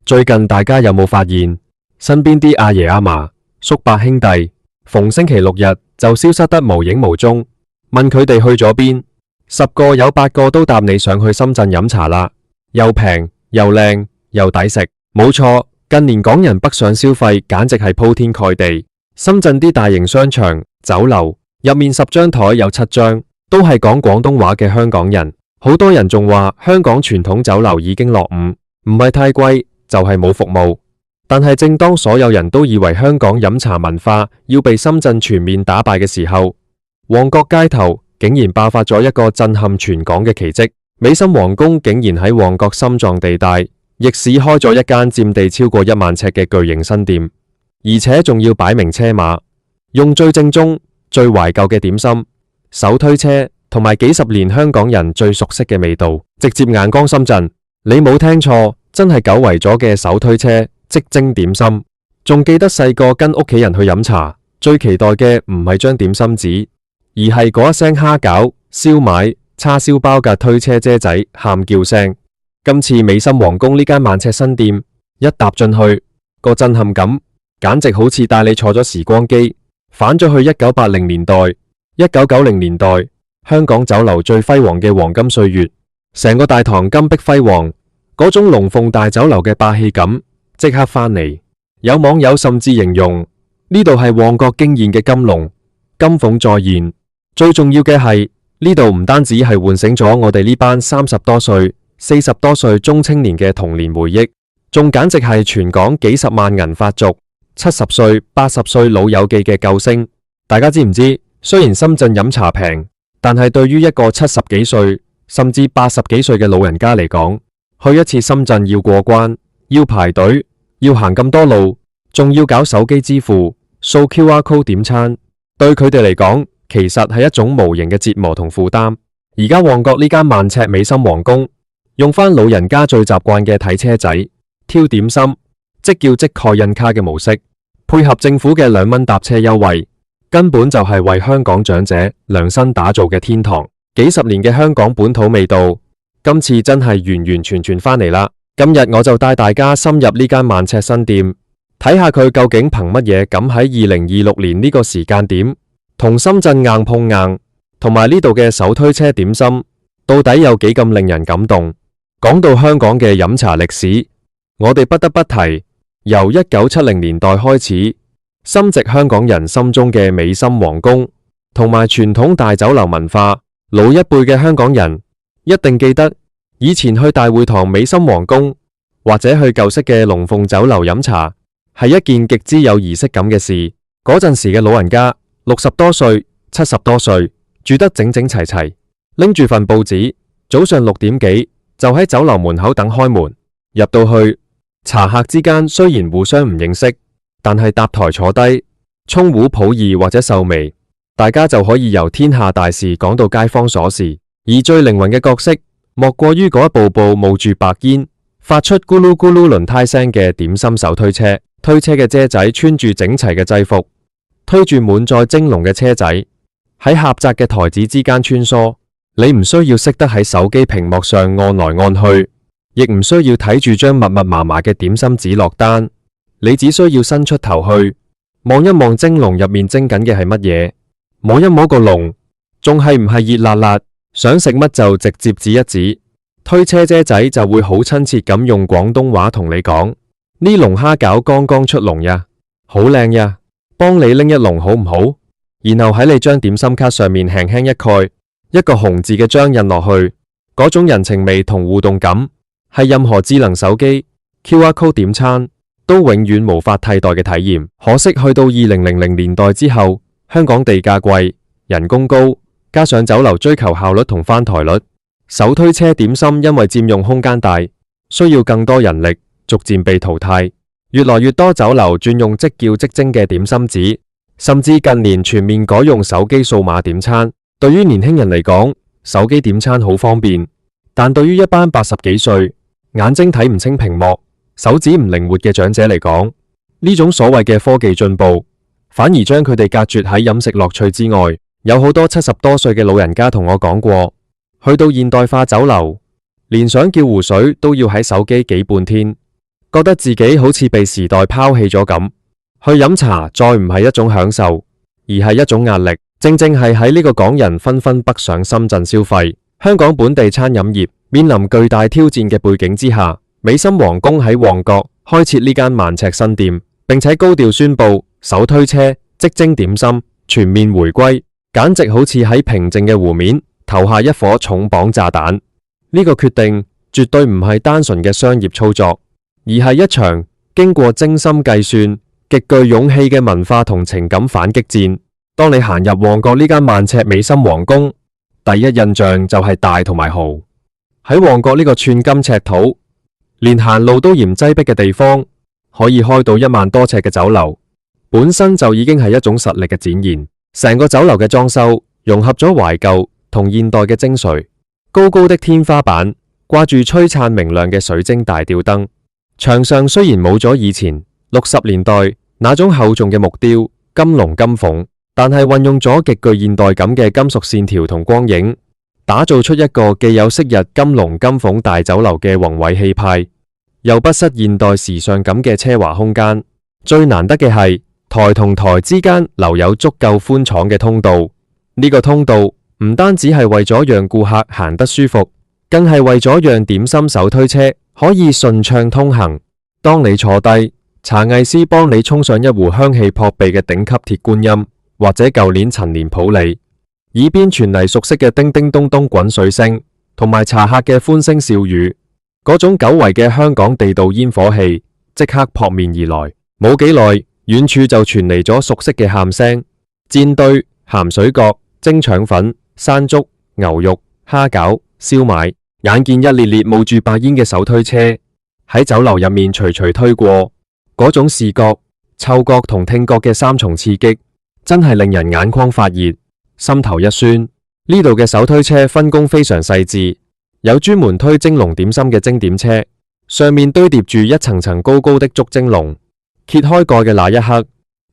最近大家有冇發現，身邊啲阿爺阿嫲、叔伯兄弟，逢星期六日就消失得無影無蹤？問佢哋去咗邊，10個有8個都答你上去深圳飲茶啦，又平又靚又抵食。冇錯，近年港人北上消費簡直係鋪天蓋地。深圳啲大型商場、酒樓入面10張台有7張都係講廣東話嘅香港人。好多人仲話香港傳統酒樓已經落伍，唔係太貴，就係冇服務。但係正當所有人都以為香港飲茶文化要被深圳全面打敗嘅時候，旺角街頭竟然爆發咗一個震撼全港嘅奇蹟。美心皇宮竟然喺旺角心臟地帶逆市開咗一間佔地超過1萬尺嘅巨型新店，而且仲要擺明車馬，用最正宗、最懷舊嘅點心、手推車同埋幾十年香港人最熟悉嘅味道，直接眼光深圳。你冇聽錯，真係久違咗嘅手推車即蒸點心。仲記得細個跟屋企人去飲茶，最期待嘅唔係張點心紙，而係嗰一聲蝦餃、燒賣、叉燒包嘅推車姐仔喊叫聲。今次美心皇宮呢間萬尺新店一踏進去，個震撼感簡直好似帶你坐咗時光機，返咗去1980年代、1990年代香港酒樓最輝煌嘅黃金歲月。成個大堂金碧輝煌，嗰種龍鳳大酒樓嘅霸氣感即刻返嚟。有網友甚至形容呢度係旺角驚艷嘅金龍，金鳳再現。最重要嘅係呢度唔單止係喚醒咗我哋呢班30多歲、40多歲中青年嘅童年回憶，仲簡直係全港幾十萬銀髮族、70歲、80歲老友記嘅救星。大家知唔知？雖然深圳飲茶平，但係對於一個70幾歲甚至80幾歲嘅老人家嚟講，去一次深圳要過關，要排隊，要行咁多路，仲要搞手機支付、掃 QR code 點餐，對佢哋嚟講，其實係一種無形嘅折磨同負擔。而家旺角呢間萬尺美心皇宮，用返老人家最習慣嘅睇車仔、挑點心、即叫即蓋印卡嘅模式，配合政府嘅2蚊搭車優惠，根本就係為香港長者量身打造嘅天堂。幾十年嘅香港本土味道，今次真係完完全全返嚟啦！今日我就帶大家深入呢間萬尺新店，睇下佢究竟憑乜嘢敢喺2026年呢個時間點同深圳硬碰硬，同埋呢度嘅手推車點心到底有幾咁令人感動。講到香港嘅飲茶歷史，我哋不得不提由1970年代開始深植香港人心中嘅美心皇宮同埋傳統大酒樓文化。老一輩嘅香港人一定記得以前去大會堂美心皇宮或者去舊式嘅龍鳳酒樓飲茶係一件極之有儀式感嘅事。嗰陣時嘅老人家60多歲、70多歲，住得整整齊齊，拎住份報紙，早上6點幾就喺酒樓門口等開門。入到去，茶客之間雖然互相唔認識，但係搭台坐低，沖壺普洱或者秀眉，大家就可以由天下大事講到街坊瑣事。而最靈魂嘅角色，莫過於嗰一部部冒住白煙、發出咕嚕咕嚕輪胎聲嘅點心手推車。推車嘅姐仔穿住整齊嘅制服，推住滿載蒸籠嘅車仔，喺狹窄嘅台子之間穿梭。你唔需要識得喺手機屏幕上按來按去，亦唔需要睇住張密密麻麻嘅點心紙落單，你只需要伸出頭去望一望蒸籠入面蒸緊嘅係乜嘢，摸一摸個籠，仲係唔係熱辣辣，想食乜就直接指一指，推車姐仔就會好親切咁用廣東話同你講：呢籠蝦餃剛剛出籠呀，好靚呀，幫你拎一籠好唔好？然後喺你張點心卡上面輕輕一蓋，一個紅字嘅章印落去，嗰種人情味同互動感係任何智能手機 QR code 點餐都永遠無法替代嘅體驗。可惜去到2000年代之後，香港地價貴，人工高，加上酒樓追求效率同翻台率，手推車點心因為佔用空間大，需要更多人力，逐漸被淘汰。越來越多酒樓轉用即叫即蒸嘅點心紙，甚至近年全面改用手機數碼點餐。對於年輕人嚟講，手機點餐好方便，但對於一班80幾歲、眼睛睇唔清屏幕、手指唔靈活嘅長者嚟講，呢種所謂嘅科技進步，反而將佢哋隔絕喺飲食樂趣之外。有好多70多歲嘅老人家同我講過，去到現代化酒樓，連想叫壺水都要喺手機幾半天，覺得自己好似被時代拋棄咗咁。去飲茶再唔係一種享受，而係一種壓力。正正係喺呢個港人紛紛北上深圳消費，香港本地餐飲業面臨巨大挑戰嘅背景之下，美心皇宮喺旺角開設呢間萬尺新店，並且高調宣布手推車即蒸點心全面回歸，簡直好似喺平靜嘅湖面投下一顆重磅炸彈。呢個決定絕對唔係單純嘅商業操作，而係一場經過精心計算、極具勇氣嘅文化同情感反擊戰。當你行入旺角呢間萬尺美心皇宮，第一印象就係大同埋豪。喺旺角呢個寸金尺土，連行路都嫌擠迫嘅地方，可以開到1萬多尺嘅酒樓，本身就已經係一種實力嘅展現。成個酒樓嘅裝修融合咗懷舊同現代嘅精髓，高高的天花板掛住璀璨明亮嘅水晶大吊燈，牆上雖然冇咗以前60年代那種厚重嘅木雕金龍金鳳，但係運用咗極具現代感嘅金屬線條同光影，打造出一個既有昔日金龍金鳳大酒樓嘅宏偉氣派，又不失現代時尚感嘅奢華空間。最難得嘅係台同台之間留有足夠寬敞嘅通道，呢個通道唔單止係為咗讓顧客行得舒服，更係為咗讓點心手推車可以順暢通行。當你坐低，茶藝師幫你沖上一壺香氣撲鼻嘅頂級鐵觀音，或者舊年陳年普洱，耳邊傳嚟熟悉嘅叮叮咚咚滾水聲，同埋茶客嘅歡聲笑語，嗰種久違嘅香港地道煙火氣即刻撲面而來。冇幾耐，遠處就傳嚟咗熟悉嘅喊聲：煎堆、鹹水角、蒸腸粉、山竹、牛肉、蝦餃、燒賣。眼見一列列冒住白煙嘅手推車喺酒樓入面徐徐推過，嗰種視覺、嗅覺同聽覺嘅三重刺激，真係令人眼眶發熱，心頭一酸。呢度嘅手推車分工非常細緻，有專門推蒸籠點心嘅蒸點車，上面堆疊住一層層高高的竹蒸籠。揭開蓋嘅那一刻，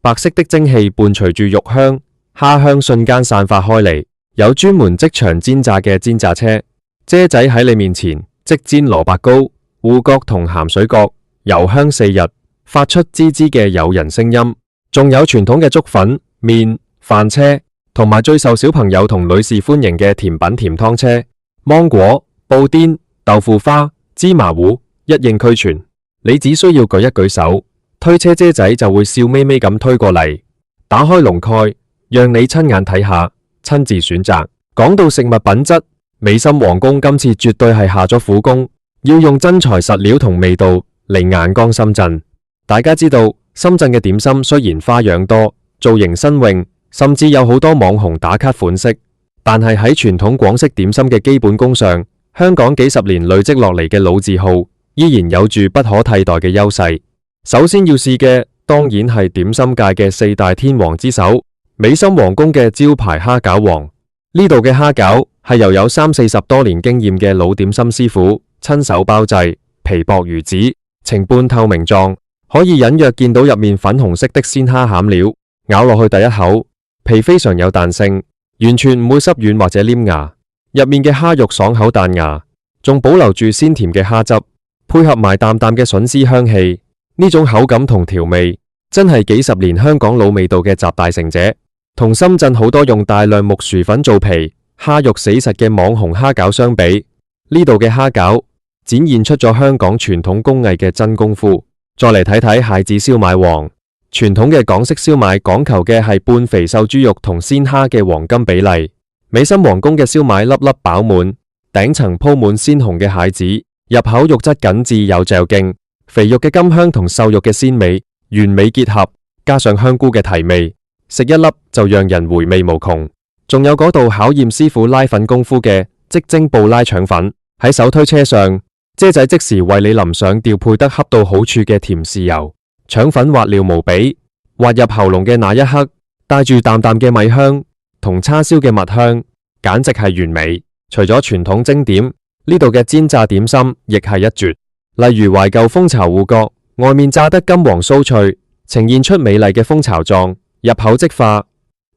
白色的蒸汽伴隨住肉香、蝦香瞬間散發開嚟。有專門即場煎炸嘅煎炸車，姐仔喺你面前即煎蘿蔔糕、芋角同鹹水角，油香四溢，發出吱吱嘅誘人聲音。仲有傳統嘅粥粉、麵、飯車，同埋最受小朋友同女士歡迎嘅甜品甜湯車，芒果、布甸、豆腐花、芝麻糊一應俱全。你只需要舉一舉手，推車姐仔就會笑眯眯咁推過嚟，打開籠蓋，讓你親眼睇下，親自選擇。講到食物品質，美心皇宮今次絕對係下咗苦功，要用真材實料同味道嚟眼光深圳。大家知道，深圳嘅點心雖然花樣多、造型新穎，甚至有好多網紅打卡款式，但係喺傳統廣式點心嘅基本功上，香港幾十年累積落嚟嘅老字號依然有住不可替代嘅優勢。首先要試嘅當然係點心界嘅四大天王之首，美心皇宮嘅招牌蝦餃王。呢度嘅蝦餃係由有30-40多年經驗嘅老點心師傅親手包製，皮薄如紙，呈半透明狀，可以隱約見到入面粉紅色的鮮蝦餡料。咬落去第一口，皮非常有彈性，完全唔會濕軟或者黏牙。入面嘅蝦肉爽口彈牙，仲保留住鮮甜嘅蝦汁，配合埋淡淡嘅筍絲香氣。呢種口感同調味真係幾十年香港老味道嘅集大成者，同深圳好多用大量木薯粉做皮、蝦肉死實嘅網紅蝦餃相比，呢度嘅蝦餃展現出咗香港傳統工藝嘅真功夫。再嚟睇睇蟹子燒賣王，傳統嘅港式燒賣講求嘅係半肥瘦豬肉同鮮蝦嘅黃金比例。美心皇宮嘅燒賣粒粒飽滿，頂層鋪滿鮮紅嘅蟹子，入口肉質緊緻有嚼勁。肥肉嘅甘香同瘦肉嘅鮮美完美結合，加上香菇嘅提味，食一粒就讓人回味無窮。仲有嗰道考驗師傅拉粉功夫嘅即蒸布拉腸粉，喺手推車上，姐仔即時為你淋上調配得恰到好處嘅甜豉油，腸粉滑料無比，滑入喉嚨嘅那一刻，帶住淡淡嘅米香同叉燒嘅蜜香，簡直係完美。除咗傳統蒸點，呢度嘅煎炸點心亦係一絕。例如懷舊蜂巢芋角，外面炸得金黃酥脆，呈現出美麗嘅蜂巢狀，入口即化，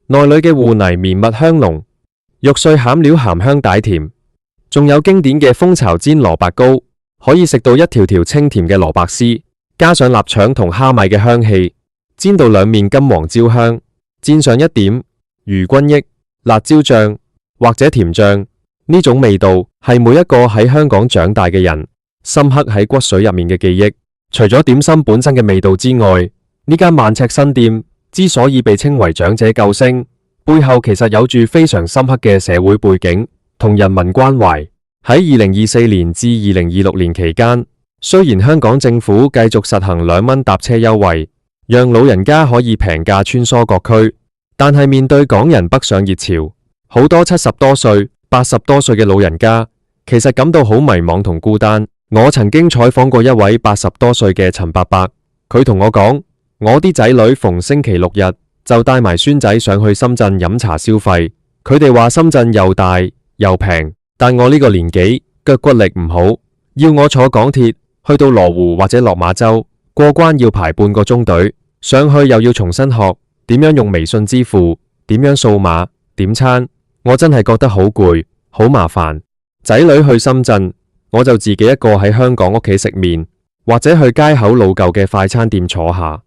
內裏嘅芋泥綿密香濃，肉碎餡料鹹香帶甜。仲有經典嘅蜂巢煎蘿蔔糕，可以食到一條條清甜嘅蘿蔔絲，加上臘腸同蝦米嘅香氣，煎到兩面金黃焦香，蘸上一點魚君益、辣椒醬或者甜醬，呢種味道係每一個喺香港長大嘅人深刻喺骨髓入面嘅記憶。除咗點心本身嘅味道之外，呢間萬赤新店之所以被稱為長者救星，背後其實有住非常深刻嘅社會背景同人民關懷。喺2024年至2026年期間，雖然香港政府繼續實行2蚊搭車優惠，讓老人家可以平價穿梭各區，但係面對港人北上熱潮，好多70多歲、80多歲嘅老人家其實感到好迷茫同孤單。我曾經採訪過一位80多歲嘅陳伯伯，佢同我講：我啲仔女逢星期六日就帶埋孫仔上去深圳飲茶消費，佢哋話深圳又大又平，但我呢個年紀腳骨力唔好，要我坐港鐵去到羅湖或者落馬洲過關要排半個鐘隊，上去又要重新學點樣用微信支付，點樣掃碼點餐，我真係覺得好攰好麻煩。仔女去深圳，我就自己一個喺香港屋企食麵，或者去街口老舊嘅快餐店坐下。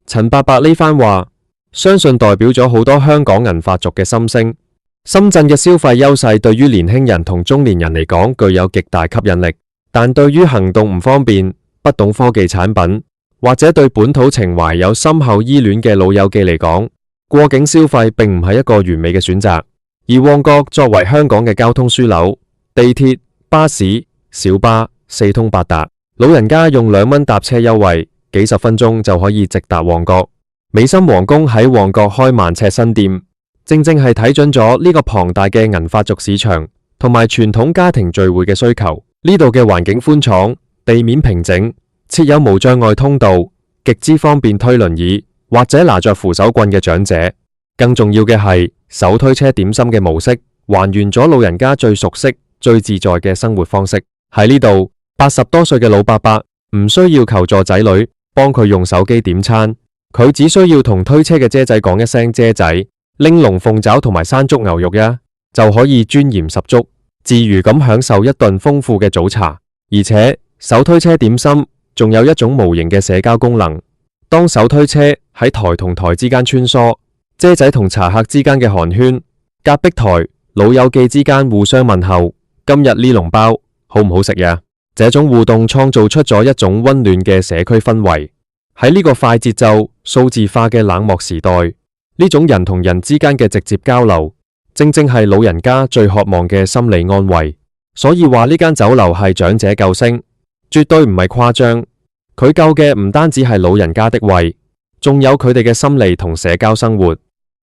陳伯伯呢番話，相信代表咗好多香港銀髮族嘅心聲。深圳嘅消費優勢對於年輕人同中年人嚟講具有極大吸引力，但對於行動唔方便、不懂科技產品，或者對本土情懷有深厚依戀嘅老友記嚟講，過境消費並唔係一個完美嘅選擇。而旺角作為香港嘅交通樞紐，地鐵、巴士、小巴四通八達，老人家用2蚊搭車優惠，幾十分鐘就可以直達旺角。美心皇宮喺旺角開萬赤新店，正正係睇準咗呢個龐大嘅銀髮族市場同埋傳統家庭聚會嘅需求。呢度嘅環境寬敞，地面平整，設有無障礙通道，極之方便推輪椅或者拿着扶手棍嘅長者。更重要嘅係手推車點心嘅模式，還原咗老人家最熟悉、最自在嘅生活方式。喺呢度，80多歲嘅老伯伯唔需要求助仔女幫佢用手機點餐，佢只需要同推車嘅姐仔講一聲姐仔，拎龍鳳爪同埋山竹牛肉呀，就可以尊嚴十足、自如咁享受一頓豐富嘅早茶。而且手推車點心仲有一種無形嘅社交功能，當手推車喺台同台之間穿梭，姐仔同茶客之間嘅寒暄，隔壁台老友記之間互相問候，今日呢籠包好唔好食呀？這種互動創造出咗一種溫暖嘅社區氛圍。喺呢個快節奏、數字化嘅冷漠時代，呢種人同人之間嘅直接交流，正正係老人家最渴望嘅心理安慰。所以話呢間酒樓係長者救星，絕對唔係誇張。佢救嘅唔單止係老人家的胃，仲有佢哋嘅心理同社交生活。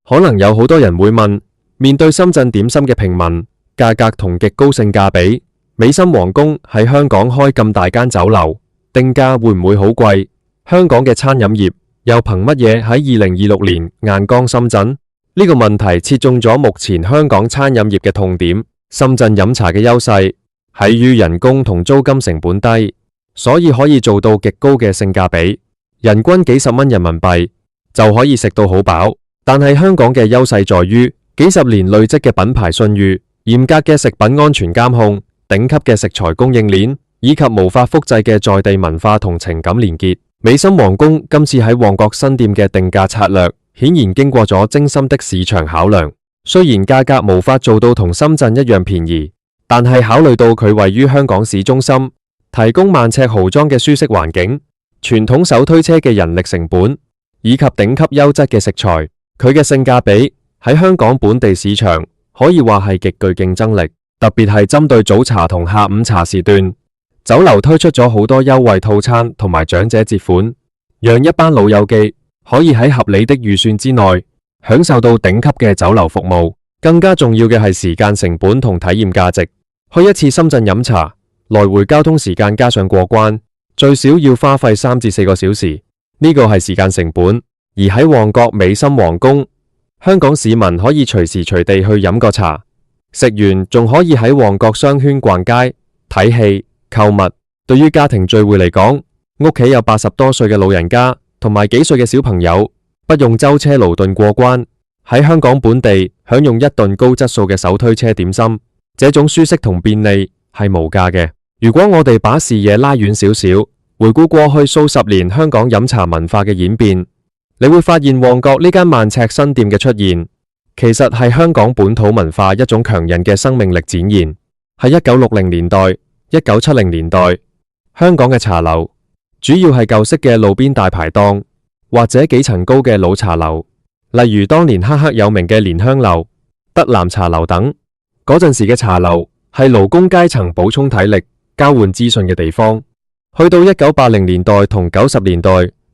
可能有好多人會問，面對深圳點心嘅平民，價格同極高性價比，美心皇宮喺香港開咁大間酒樓，定價會唔會好貴？香港嘅餐飲業又憑乜嘢喺2026年硬剛深圳？呢個問題切中咗目前香港餐飲業嘅痛點。深圳飲茶嘅優勢喺於人工同租金成本低，所以可以做到極高嘅性價比，人均幾十蚊人民幣就可以食到好飽。但係香港嘅優勢在於幾十年累積嘅品牌信譽、嚴格嘅食品安全監控、頂級嘅食材供應鏈，以及無法複製嘅在地文化同情感連結。美心皇宮今次喺旺角新店嘅定價策略，顯然經過咗精心的市場考量。雖然價格無法做到同深圳一樣便宜，但係考慮到佢位於香港市中心，提供萬尺豪裝嘅舒適環境、傳統手推車嘅人力成本，以及頂級優質嘅食材，佢嘅性價比喺香港本地市場可以話係極具競爭力。特別係針對早茶同下午茶時段，酒樓推出咗好多優惠套餐同埋長者折款，讓一班老友記可以喺合理的預算之內享受到頂級嘅酒樓服務。更加重要嘅係時間成本同體驗價值。去一次深圳飲茶，來回交通時間加上過關，最少要花費3至4個小時，呢個係時間成本。而喺旺角美心皇宮，香港市民可以隨時隨地去飲個茶，食完仲可以喺旺角商圈逛街、睇戲、購物。對於家庭聚會嚟講，屋企有80多歲嘅老人家同埋幾歲嘅小朋友，不用舟車勞頓過關，喺香港本地享用一頓高質素嘅手推車點心，這種舒適同便利係無價嘅。如果我哋把視野拉遠少少，回顧過去數十年香港飲茶文化嘅演變，你會發現旺角呢間萬呎新店嘅出現，其實係香港本土文化一種強韌嘅生命力展現。喺1960年代、1970年代，香港嘅茶樓主要係舊式嘅路邊大排檔，或者幾層高嘅老茶樓，例如當年赫赫有名嘅蓮香樓、德南茶樓等。嗰陣時嘅茶樓係勞工階層補充體力、交換資訊嘅地方。去到1980年代同90年代，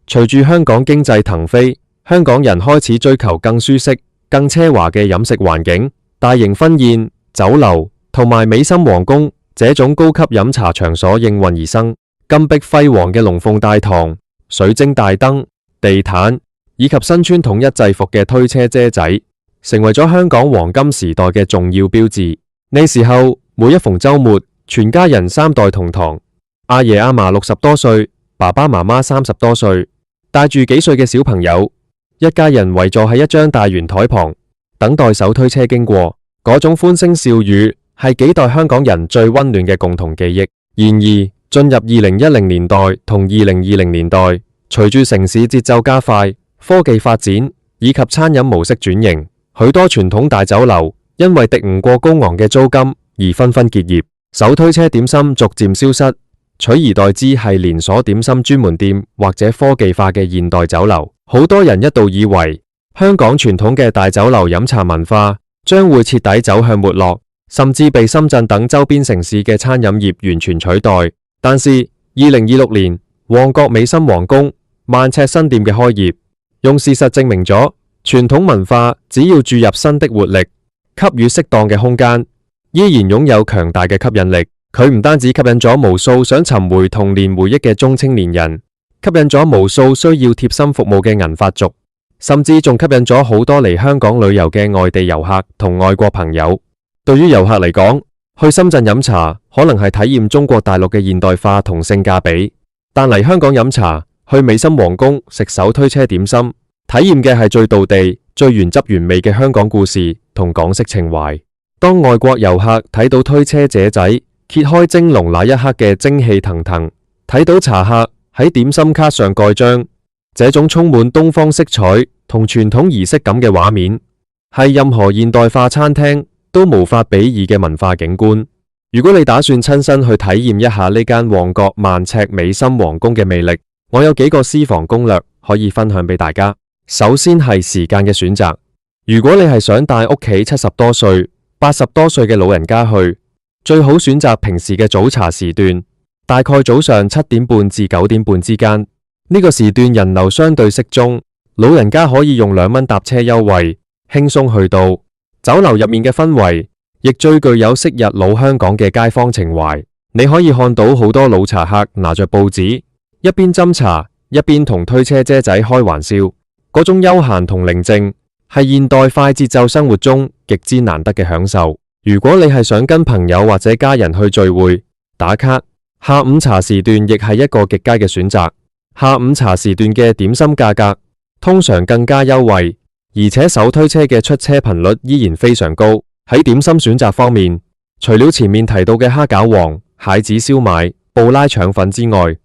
隨住香港經濟騰飛，香港人開始追求更舒適、更奢華嘅飲食環境，大型婚宴、酒樓同埋美心皇宮這種高級飲茶場所應運而生。金碧輝煌嘅龍鳳大堂、水晶大燈、地毯以及身穿統一制服嘅推車姐仔，成為咗香港黃金時代嘅重要標誌。呢時候每一逢週末，全家人三代同堂，阿爺阿嫲60多歲，爸爸媽媽30多歲，帶住幾歲嘅小朋友，一家人圍坐喺一張大圓台旁，等待手推車經過。嗰種歡聲笑語係幾代香港人最溫暖嘅共同記憶。然而進入2010年代同2020年代，隨住城市節奏加快、科技發展以及餐飲模式轉型，許多傳統大酒樓因為敵唔過高昂嘅租金而紛紛結業，手推車點心逐漸消失，取而代之係連鎖點心專門店或者科技化嘅現代酒樓。好多人一度以為香港傳統嘅大酒樓飲茶文化將會徹底走向沒落，甚至被深圳等周邊城市嘅餐飲業完全取代。但是2026年，旺角美心皇宮萬呎新店嘅開業，用事實證明咗傳統文化只要注入新的活力，給予適當嘅空間，依然擁有強大嘅吸引力。佢唔單止吸引咗無數想尋回童年回憶嘅中青年人，吸引咗無數需要貼心服務嘅銀髮族，甚至仲吸引咗好多嚟香港旅遊嘅外地遊客同外國朋友。對於遊客嚟講，去深圳飲茶可能係體驗中國大陸嘅現代化同性價比，但嚟香港飲茶，去美心皇宮食手推車點心，體驗嘅係最道地、最原汁原味嘅香港故事同港式情懷。當外國遊客睇到推車姐仔揭開蒸籠那一刻嘅蒸氣騰騰，睇到茶客喺點心卡上蓋章，這種充滿東方色彩同傳統儀式感嘅畫面，係任何現代化餐廳都無法比擬嘅文化景觀。如果你打算親身去體驗一下呢間旺角萬呎美心皇宮嘅魅力，我有幾個私房攻略可以分享俾大家。首先係時間嘅選擇，如果你係想帶屋企70多歲、80多歲嘅老人家去，最好選擇平時嘅早茶時段，大概早上7點半至9點半之間。呢個時段人流相對適中，老人家可以用2蚊搭車優惠輕鬆去到。酒樓入面嘅氛圍亦最具有昔日老香港嘅街坊情懷。你可以看到好多老茶客拿着報紙，一邊斟茶一邊同推車姐仔開玩笑，嗰種悠閒同寧靜係現代快節奏生活中極之難得嘅享受。如果你係想跟朋友或者家人去聚會打卡，下午茶時段亦係一個極佳嘅選擇。下午茶時段嘅點心價格通常更加優惠，而且手推車嘅出車頻率依然非常高。喺點心選擇方面，除了前面提到嘅蝦餃王、蟹子燒賣、布拉腸粉之外，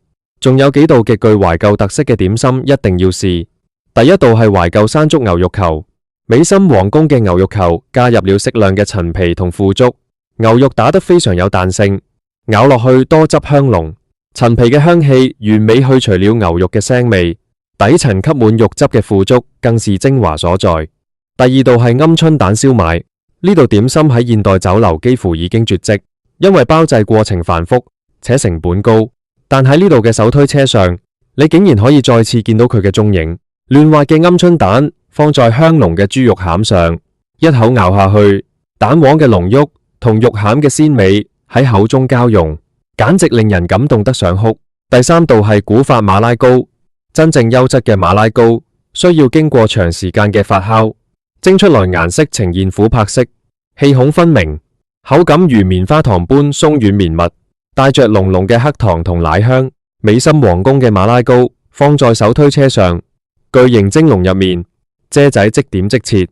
仲有幾道極具懷舊特色嘅點心一定要試。第一道係懷舊山竹牛肉球，美心皇宮嘅牛肉球加入了適量嘅陳皮同腐竹，牛肉打得非常有彈性，咬落去多汁香濃，陳皮嘅香氣完美去除了牛肉嘅腥味，底層吸滿肉汁嘅腐竹更是精華所在。第二道係鵪鶉蛋燒賣，呢道點心喺現代酒樓幾乎已經絕跡，因為包製過程繁複且成本高，但喺呢度嘅手推車上，你竟然可以再次見到佢嘅蹤影。嫩滑嘅鵪鶉蛋放在香濃嘅豬肉餡上，一口咬下去，蛋黃嘅濃郁同肉餡嘅鮮美喺口中交融，簡直令人感動得想哭。第三道係古法馬拉糕，真正優質嘅馬拉糕需要經過長時間嘅發酵，蒸出來顏色呈現琥珀色，氣孔分明，口感如棉花糖般鬆軟綿密，帶着濃濃嘅黑糖同奶香。美心皇宮嘅馬拉糕放在手推車上，巨型蒸籠入面，姐仔即點即切，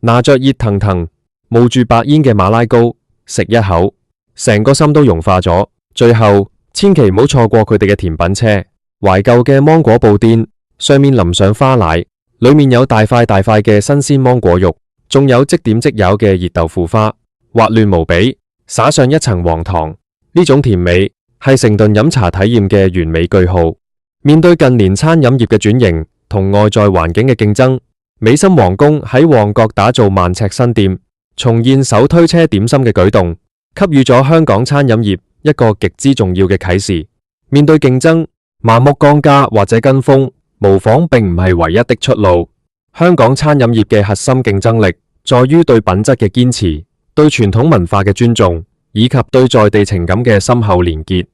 拿着熱騰騰冒住白煙嘅馬拉糕，食一口，成個心都融化咗。最後千祈唔好錯過佢哋嘅甜品車，懷舊嘅芒果布甸，上面淋上花奶，裏面有大塊大塊嘅新鮮芒果肉，仲有即點即有嘅熱豆腐花，滑嫩無比，灑上一層黃糖，呢種甜美係成頓飲茶體驗嘅完美句號。面對近年餐飲業嘅轉型同外在環境嘅競爭，美心皇宮喺旺角打造萬尺新店，重現手推車點心嘅舉動，給予咗香港餐飲業一個極之重要嘅啟示。面對競爭，盲目降價或者跟風模仿並唔係唯一的出路。香港餐飲業嘅核心競爭力在於對品質嘅堅持，對傳統文化嘅尊重，以及對在地情感嘅深厚連結。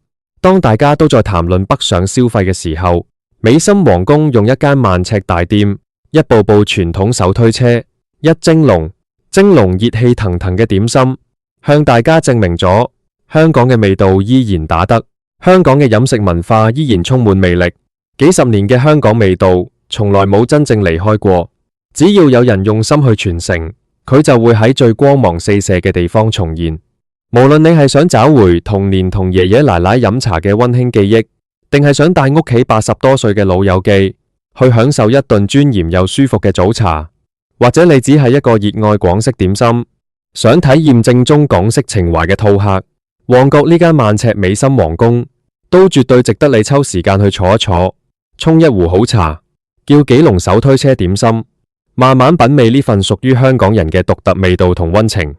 當大家都在談論北上消費嘅時候，美心皇宮用一間萬尺大店，一部部傳統手推車，一蒸籠熱氣騰騰嘅點心，向大家證明咗香港嘅味道依然打得，香港嘅飲食文化依然充滿魅力。幾十年嘅香港味道從來冇真正離開過，只要有人用心去傳承，佢就會喺最光芒四射嘅地方重現。無論你係想找回童年同爺爺奶奶飲茶嘅溫馨記憶，定係想帶屋企80多歲嘅老友記去享受一頓尊嚴又舒服嘅早茶，或者你只係一個熱愛廣式點心，想體驗正宗港式情懷嘅饕客，旺角呢間萬尺美心皇宮都絕對值得你抽時間去坐一坐，沖一壺好茶，叫幾籠手推車點心，慢慢品味呢份屬於香港人嘅獨特味道同溫情。